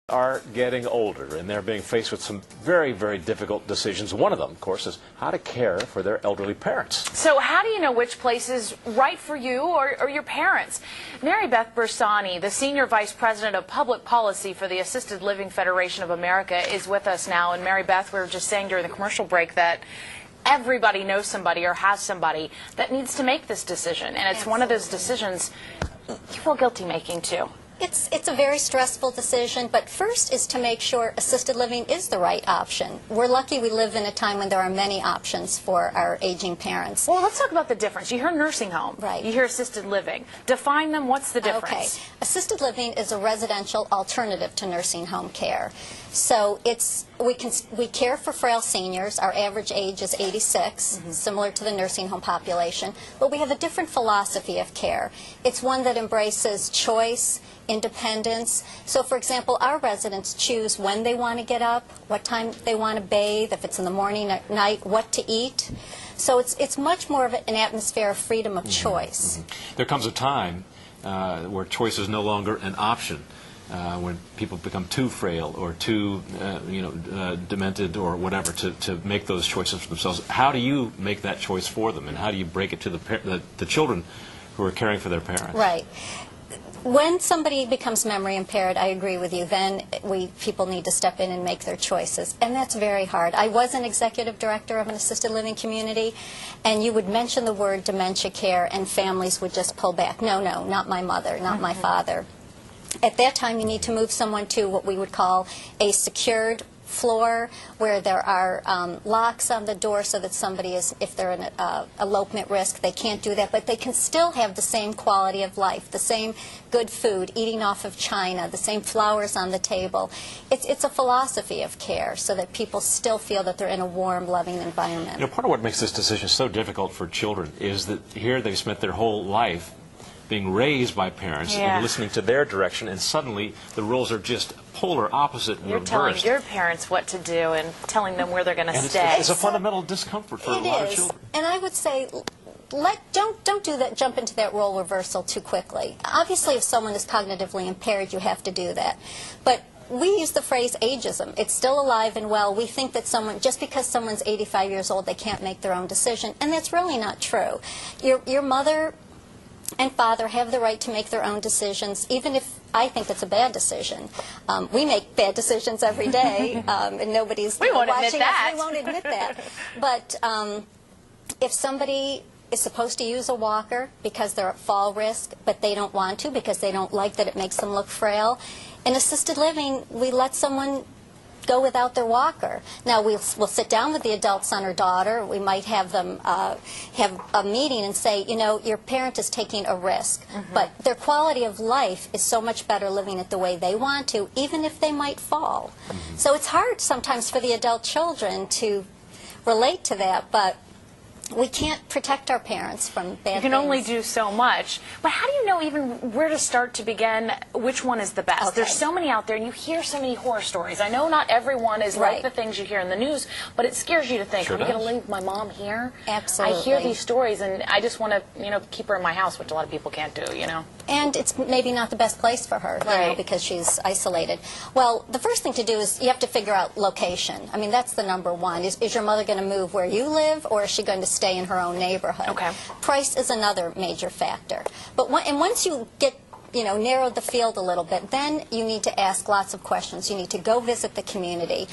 Are getting older, and they're being faced with some very, very difficult decisions. One of them, of course, is how to care for their elderly parents. So how do you know which place is right for you or your parents? Maribeth Bersani, the Senior Vice President of Public Policy for the Assisted Living Federation of America, is with us now. And Maribeth, we were just saying during the commercial break that everybody knows somebody or has somebody that needs to make this decision. And it's one of those decisions you feel guilty making, too. It's a very stressful decision, but first is to make sure assisted living is the right option. We're lucky we live in a time when there are many options for our aging parents. Well, let's talk about the difference. You hear nursing home. Right. You hear assisted living. Define them. What's the difference? Okay. Assisted living is a residential alternative to nursing home care. So we care for frail seniors. Our average age is 86, similar to the nursing home population, but we have a different philosophy of care. It's one that embraces choice, independence. So, for example, our residents choose when they want to get up, what time they want to bathe, if it's in the morning, at night, what to eat. So it's much more of an atmosphere of freedom of choice. There comes a time where choice is no longer an option. When people become too frail or too, demented or whatever to make those choices for themselves. How do you make that choice for them, and how do you break it to the children who are caring for their parents? Right. When somebody becomes memory impaired, I agree with you, then people need to step in and make their choices. And that's very hard. I was an executive director of an assisted living community, and you would mention the word dementia care, and families would just pull back. No, not my mother, not my father. At that time, you need to move someone to what we would call a secured floor, where there are locks on the door so that somebody is, if they're in elopement risk, they can't do that, but they can still have the same quality of life, the same good food, eating off of china, the same flowers on the table. It's a philosophy of care so that people still feel that they're in a warm, loving environment. Part of what makes this decision so difficult for children is that here they've spent their whole life being raised by parents and listening to their direction, and suddenly the roles are just polar opposite and reversed. You're telling your parents what to do and telling them where they're going to stay. It's a fundamental discomfort for a lot of children. And I would say, don't do that. Jump into that role reversal too quickly. Obviously, if someone is cognitively impaired, you have to do that. But we use the phrase ageism. It's still alive and well. We think that just because someone's 85 years old, they can't make their own decision, and that's really not true. Your mother and father have the right to make their own decisions, even if I think it's a bad decision. We make bad decisions every day, and nobody's watching us. We won't admit that. But if somebody is supposed to use a walker because they're at fall risk, but they don't want to because they don't like that it makes them look frail, in assisted living, we let someone go without their walker. Now, we'll sit down with the adult son or daughter. We might have them have a meeting and say, your parent is taking a risk, but their quality of life is so much better living it the way they want to, even if they might fall. So it's hard sometimes for the adult children to relate to that, but we can't protect our parents from bad things. You can only do so much. But how do you know even where to start to begin, which one is the best? Okay. There's so many out there, and you hear so many horror stories. I know not everyone is like the things you hear in the news, but it scares you to think, are we going to leave my mom here? Absolutely. I hear these stories, and I just want to, keep her in my house, which a lot of people can't do, And it's maybe not the best place for her, because she's isolated. Well, the first thing to do is you have to figure out location. I mean, that's the number one. Is your mother going to move where you live, or is she going to stay in her own neighborhood? Okay. Price is another major factor. But once you get narrowed the field a little bit, then you need to ask lots of questions. You need to go visit the community.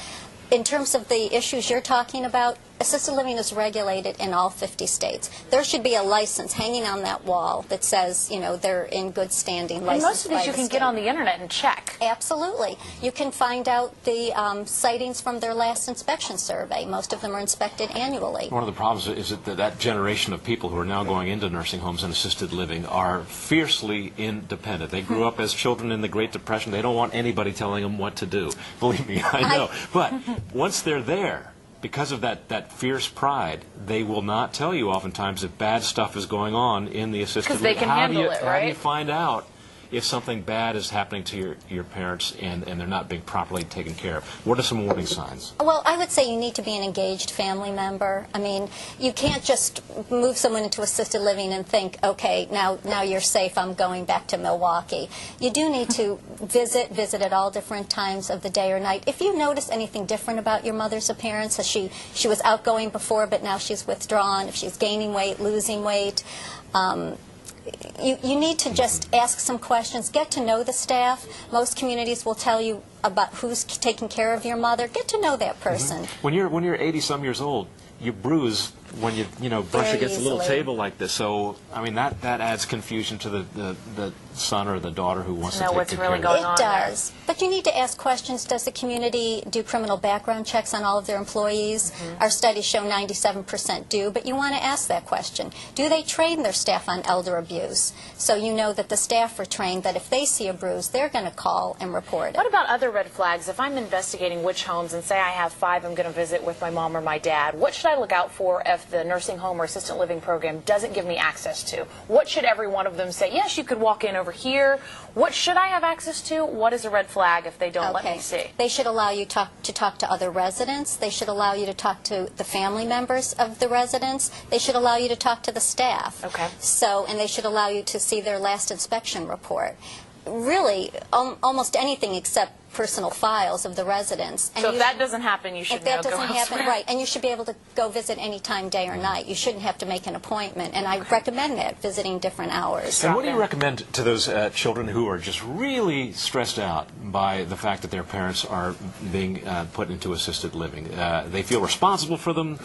In terms of the issues you're talking about, assisted living is regulated in all 50 states. There should be a license hanging on that wall that says, they're in good standing, licensed. And most of these you can get on the internet and check. Absolutely. You can find out the sightings from their last inspection survey. Most of them are inspected annually. One of the problems is that generation of people who are now going into nursing homes and assisted living are fiercely independent. They grew up as children in the Great Depression. They don't want anybody telling them what to do. Believe me, I know. But once they're there, because of that fierce pride, they will not tell you oftentimes if bad stuff is going on in the assisted living. Because they can handle it, right? How do you find out if something bad is happening to your parents and they're not being properly taken care of? What are some warning signs? Well, I would say you need to be an engaged family member. I mean, you can't just move someone into assisted living and think, okay, now you're safe, I'm going back to Milwaukee. You do need to visit at all different times of the day or night. If you notice anything different about your mother's appearance, as she was outgoing before, but now she's withdrawn, if she's gaining weight, losing weight, you need to just ask some questions, get to know the staff. Most communities will tell you about who's taking care of your mother. Get to know that person. When you're 80-some years old, you bruise when you brush Very against a little easily. table like this. So I mean that adds confusion to the son or the daughter who wants to Know take what's good really care of going them. on It does. But you need to ask questions. Does the community do criminal background checks on all of their employees? Our studies show 97% do, but you want to ask that question. Do they train their staff on elder abuse? So you know that the staff are trained that if they see a bruise, they're going to call and report it. What about other red flags? If I'm investigating witch homes and say I have 5 I'm going to visit with my mom or my dad, what should I look out for if the nursing home or assisted living program doesn't give me access to? What should every one of them say? Yes, you could walk in over here. What should I have access to? What is a red flag if they don't let me see? They should allow you to talk to other residents. They should allow you to talk to the family members of the residents. They should allow you to talk to the staff. Okay. And they should allow you to see their last inspection report. Really, almost anything except personal files of the residents. And So if that doesn't happen, you should if that go doesn't happen, elsewhere. right, and you should be able to go visit any time, day or night. You shouldn't have to make an appointment, and I recommend that, visiting different hours. And what do you recommend to those children who are just really stressed out by the fact that their parents are being put into assisted living? They feel responsible for them.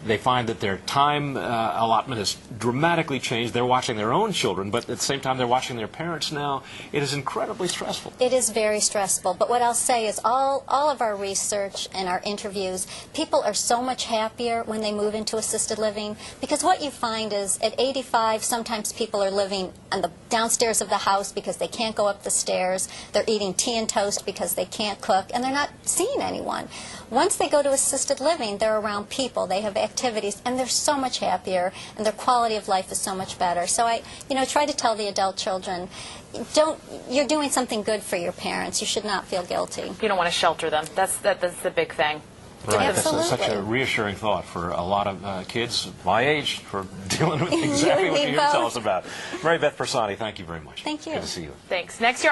They find that their time allotment has dramatically changed. They're watching their own children, but at the same time they're watching their parents now. It is incredibly stressful. It is very stressful, but what I'll say is all of our research and our interviews, people are so much happier when they move into assisted living, because what you find is at 85, sometimes people are living on the downstairs of the house because they can't go up the stairs. They're eating tea and toast because they can't cook, and they're not seeing anyone. Once they go to assisted living, they're around people, they have activities, and they're so much happier, and their quality of life is so much better. So I try to tell the adult children, you're doing something good for your parents. You should not feel guilty. You don't want to shelter them. That's the big thing. Right, Absolutely. that's such a reassuring thought for a lot of kids my age for dealing with exactly what need you're here to tell both. us about. Maribeth Bersani, thank you very much. Thank you. Good to see you. Thanks. Next year.